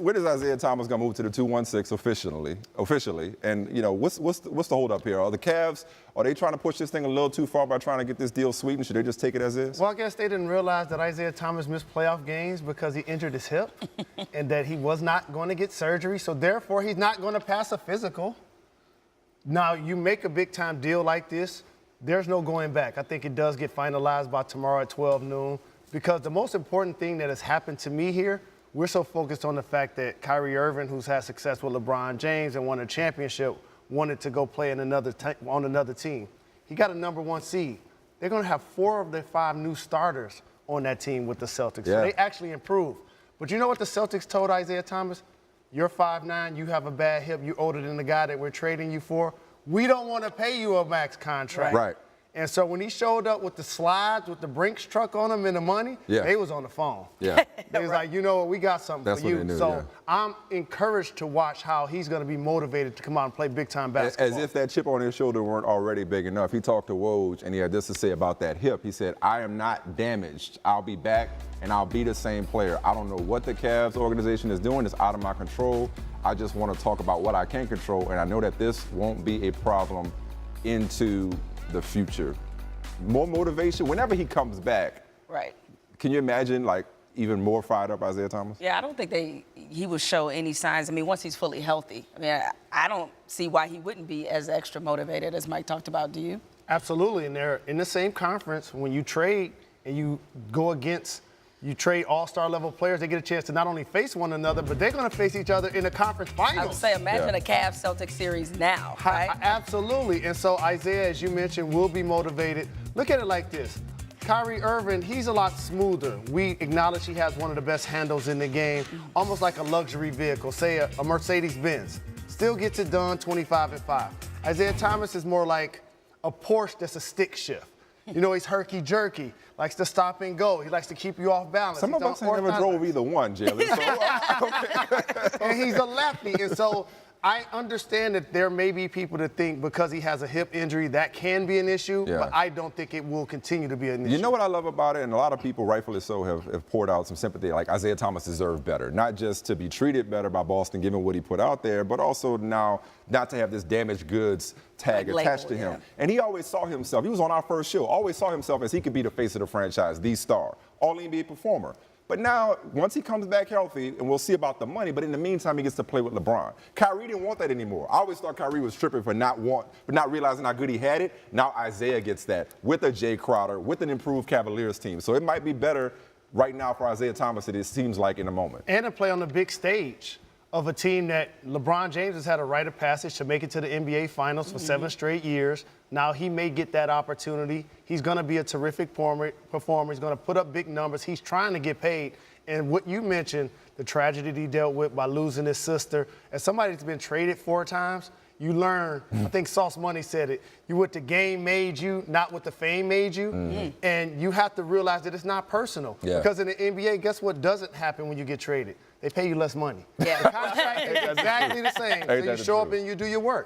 when is Isaiah Thomas going to move to the 2-1-6 officially? And, you know, what's the holdup here? Are the Cavs, are they trying to push this thing a little too far by trying to get this deal sweetened? Should they just take it as is? Well, I guess they didn't realize that Isaiah Thomas missed playoff games because he injured his hip and that he was not going to get surgery. So, therefore, he's not going to pass a physical. Now, you make a big-time deal like this, there's no going back. I think it does get finalized by tomorrow at 12 noon because the most important thing that has happened to me here, we're so focused on the fact that Kyrie Irving, who's had success with LeBron James and won a championship, wanted to go play on another team. He got a '1 seed. They're going to have 4 of their 5 new starters on that team with the Celtics. Yeah. So they actually improved. But you know what the Celtics told Isaiah Thomas? You're 5'9", you have a bad hip, you're older than the guy that we're trading you for. We don't want to pay you a max contract. Right. And so when he showed up with the slides, with the Brinks truck on him and the money, they was on the phone. Yeah. They was like, you know what, we got something for you. What they knew, so I'm encouraged to watch how he's going to be motivated to come out and play big-time basketball. As if that chip on his shoulder weren't already big enough. He talked to Woj, and he had this to say about that hip. He said, I am not damaged. I'll be back, and I'll be the same player. I don't know what the Cavs organization is doing. It's out of my control. I just want to talk about what I can control, and I know that this won't be a problem into the future. More motivation whenever he comes back. Right. Can you imagine, like, even more fired up Isaiah Thomas? Yeah, I don't think he will show any signs. I mean, once he's fully healthy, I mean, I don't see why he wouldn't be as extra motivated as Mike talked about. Do you? Absolutely. And they're in the same conference. When you trade and you go against, you trade all-star level players, they get a chance to not only face one another, but they're going to face each other in the conference finals. I would say imagine a Cavs-Celtics series now, right? Absolutely. And so Isaiah, as you mentioned, will be motivated. Look at it like this. Kyrie Irving, he's a lot smoother. We acknowledge he has one of the best handles in the game, almost like a luxury vehicle, say a Mercedes-Benz. Still gets it done 25-5. Isaiah Thomas is more like a Porsche that's a stick shift. You know, he's herky-jerky, likes to stop and go. He likes to keep you off balance. Some of us ain't never drove either one, Jalen. So, and he's a lefty. And so I understand that there may be people that think because he has a hip injury that can be an issue, but I don't think it will continue to be an issue. You know what I love about it, and a lot of people, rightfully so, have poured out some sympathy. Like Isaiah Thomas deserved better, not just to be treated better by Boston given what he put out there, but also now not to have this damaged goods tag attached to him. And he always saw himself, he was on our first show, always saw himself as he could be the face of the franchise, the star, all-NBA performer. But now, once he comes back healthy, and we'll see about the money, but in the meantime, he gets to play with LeBron. Kyrie didn't want that anymore. I always thought Kyrie was tripping for not realizing how good he had it. Now Isaiah gets that with a Jay Crowder, with an improved Cavaliers team. So it might be better right now for Isaiah Thomas than it seems like in the moment. And to play on the big stage of a team that LeBron James has had a rite of passage to make it to the NBA Finals for 7 straight years. Now he may get that opportunity. He's going to be a terrific performer. He's going to put up big numbers. He's trying to get paid. And what you mentioned, the tragedy he dealt with by losing his sister, as somebody that's been traded 4 times, you learn, I think Sauce Money said it, you what the game made you, not what the fame made you. And you have to realize that it's not personal. Because in the NBA, guess what doesn't happen when you get traded? They pay you less money. Yeah. The contract is exactly the same. So you show up and you do your work.